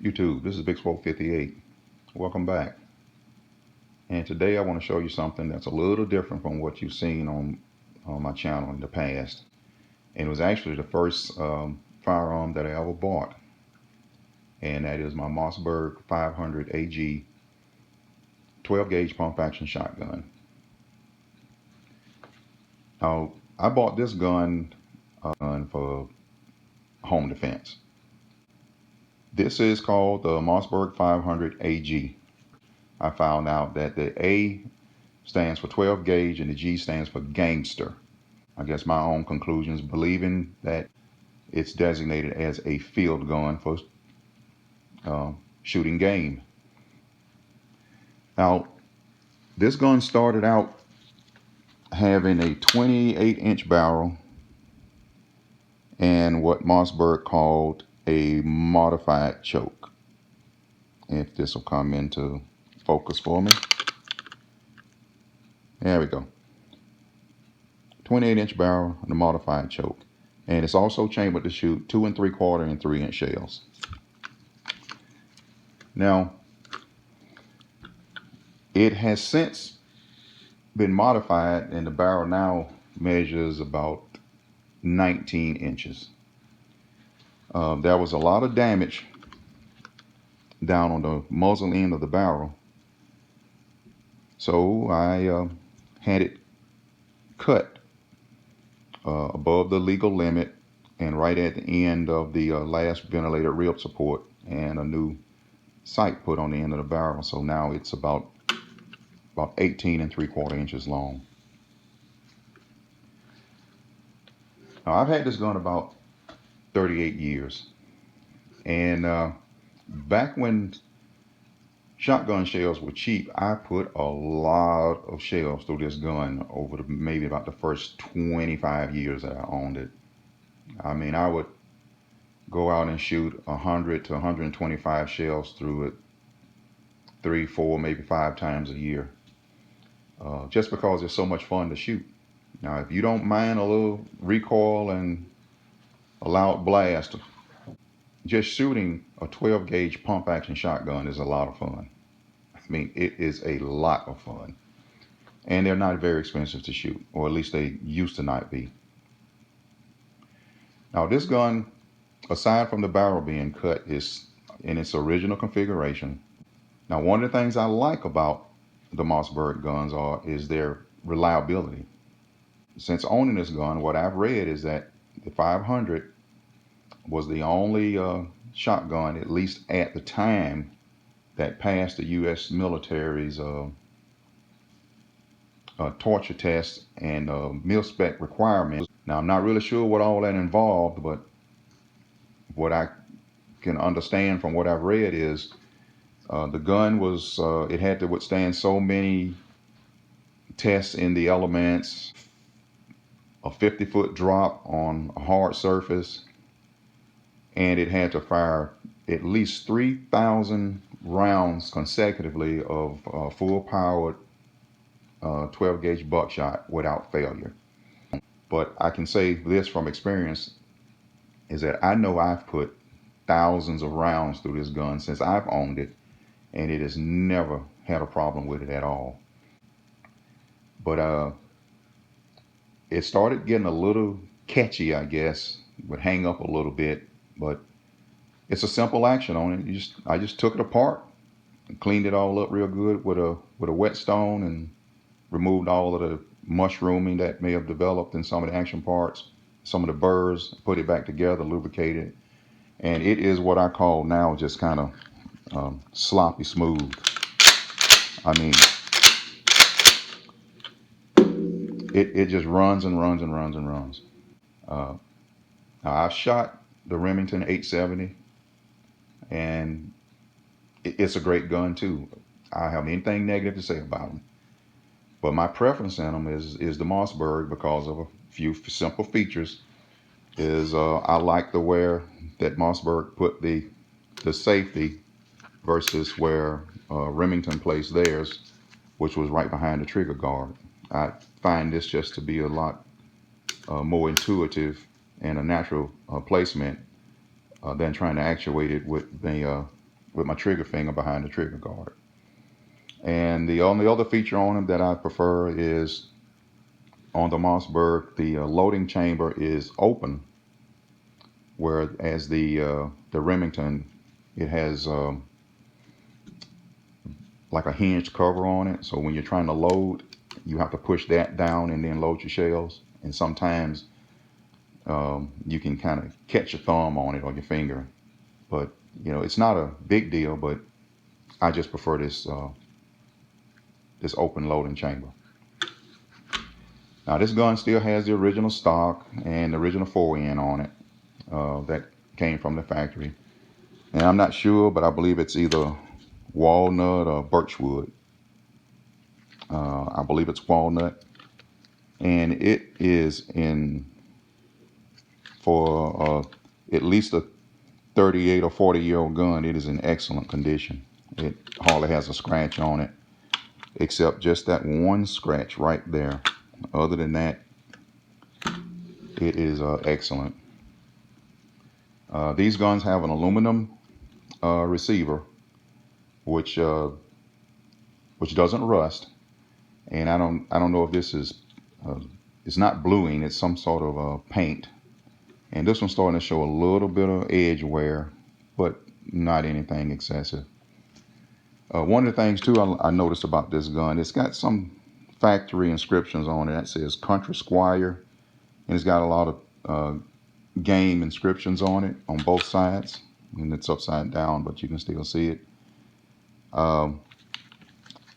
YouTube, this is Big Swope 58. Welcome back. And today I want to show you something that's a little different from what you've seen on my channel in the past. And it was actually the first firearm that I ever bought. And that is my Mossberg 500 AG 12 gauge pump action shotgun. Now, I bought this gun for home defense. This is called the Mossberg 500 AG. I found out that the A stands for 12 gauge and the G stands for gangster. I guess my own conclusions, believing that it's designated as a field gun for shooting game. Now, this gun started out having a 28-inch barrel and what Mossberg called a modified choke. If this will come into focus for me. There we go. 28-inch barrel and a modified choke. And it's also chambered to shoot 2 3/4 and 3-inch shells. Now, it has since been modified and the barrel now measures about 19 inches. There was a lot of damage down on the muzzle end of the barrel. So I had it cut above the legal limit and right at the end of the last ventilated rib support, and a new sight put on the end of the barrel. So now it's about 18 3/4 inches long. Now, I've had this gun about 38 years, and back when shotgun shells were cheap, I put a lot of shells through this gun over maybe about the first 25 years that I owned it. I mean, I would go out and shoot 100 to 125 shells through it 3, 4, maybe 5 times a year, just because it's so much fun to shoot. Now, if you don't mind a little recoil and a loud blast, just shooting a 12 gauge pump action shotgun is a lot of fun. I mean, it is a lot of fun. And they're not very expensive to shoot, or at least they used to not be. Now, this gun, aside from the barrel being cut, is in its original configuration. Now, one of the things I like about the Mossberg guns is their reliability. Since owning this gun, what I've read is that the 500 was the only shotgun, at least at the time, that passed the U.S. military's torture tests and mil-spec requirements. Now, I'm not really sure what all that involved, but what I can understand from what I've read is the gun was, it had to withstand so many tests in the elements, a 50-foot drop on a hard surface, and it had to fire at least 3,000 rounds consecutively of full-powered 12 gauge buckshot without failure. But I can say this from experience, is that I know I've put thousands of rounds through this gun since I've owned it, and it has never had a problem with it at all. But it started getting a little catchy, I guess, would hang up a little bit, but it's a simple action on it. I just took it apart and cleaned it all up real good with a whetstone and removed all of the mushrooming that may have developed in some of the action parts, some of the burrs, put it back together, lubricated it, and it is what I call now just kind of sloppy smooth. I mean, it just runs and runs and runs and runs. Now, I've shot the Remington 870, and it's a great gun too. I don't have anything negative to say about them. But my preference in them is the Mossberg because of a few simple features. I like the way that Mossberg put the safety versus where Remington placed theirs, which was right behind the trigger guard. I find this just to be a lot more intuitive and a natural placement than trying to actuate it with the with my trigger finger behind the trigger guard. And the only other feature on them that I prefer is on the Mossberg, the loading chamber is open, whereas the Remington, it has like a hinged cover on it. So when you're trying to load, you have to push that down and then load your shells. And sometimes you can kind of catch your thumb on it or your finger. But you know, it's not a big deal. But I just prefer this this open loading chamber. Now this gun still has the original stock and the original 4N on it that came from the factory. And I'm not sure, but I believe it's either walnut or birchwood. I believe it's walnut. And it is in, for at least a 38 or 40-year-old gun, it is in excellent condition. It hardly has a scratch on it, except just that one scratch right there. Other than that, it is excellent. These guns have an aluminum receiver, which doesn't rust. And I don't know if this is it's not bluing, it's some sort of paint. And this one's starting to show a little bit of edge wear, but not anything excessive. One of the things too I noticed about this gun, it's got some factory inscriptions on it that says Country Squire, and it's got a lot of game inscriptions on it on both sides, and it's upside down, but you can still see it.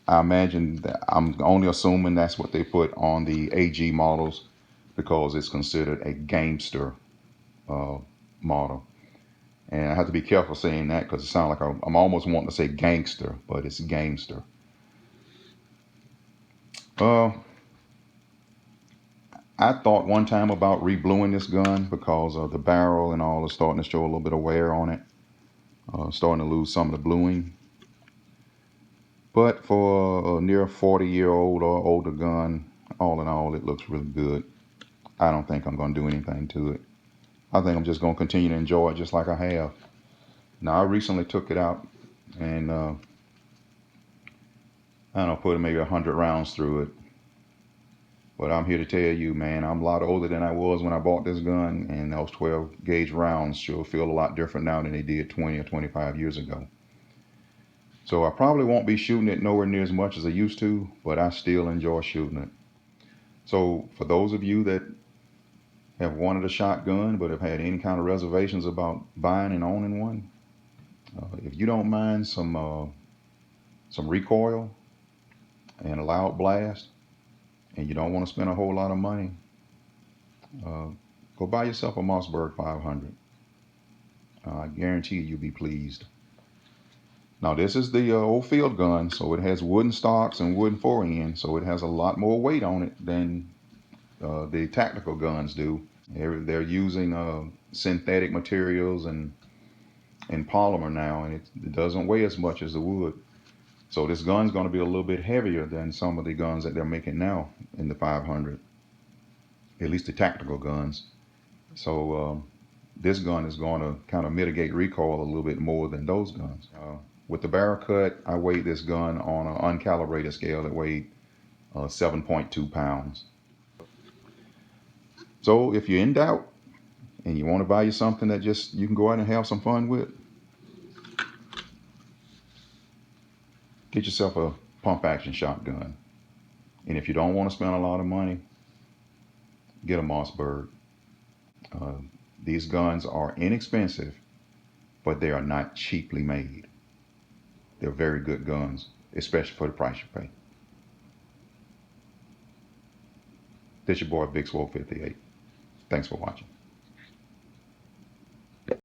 I imagine that, I'm only assuming that's what they put on the AG models because it's considered a gamester model. And I have to be careful saying that because it sounds like I'm almost wanting to say gangster, but it's gamester. I thought one time about rebluing this gun because the barrel and all is starting to show a little bit of wear on it, starting to lose some of the bluing. But for a near 40-year-old or older gun, all in all, it looks really good. I don't think I'm going to do anything to it. I think I'm just going to continue to enjoy it just like I have. Now, I recently took it out and, I don't know, put maybe 100 rounds through it. But I'm here to tell you, man, I'm a lot older than I was when I bought this gun, and those 12 gauge rounds sure feel a lot different now than they did 20 or 25 years ago. So I probably won't be shooting it nowhere near as much as I used to, but I still enjoy shooting it. So for those of you that have wanted a shotgun but have had any kind of reservations about buying and owning one, if you don't mind some recoil and a loud blast, and you don't want to spend a whole lot of money, go buy yourself a Mossberg 500. I guarantee you'll be pleased. Now this is the old field gun, so it has wooden stocks and wooden 4N, so it has a lot more weight on it than the tactical guns do. They're using synthetic materials and polymer now, and it doesn't weigh as much as the wood. So this gun's going to be a little bit heavier than some of the guns that they're making now in the 500, at least the tactical guns. So this gun is going to kind of mitigate recoil a little bit more than those guns. With the barrel cut, I weighed this gun on an uncalibrated scale. It weighed 7.2 pounds. So if you're in doubt and you want to buy you something that just you can go out and have some fun with, get yourself a pump action shotgun. And if you don't want to spend a lot of money, get a Mossberg. These guns are inexpensive, but they are not cheaply made. They're very good guns, especially for the price you pay. This your boy Big Swole 58. Thanks for watching.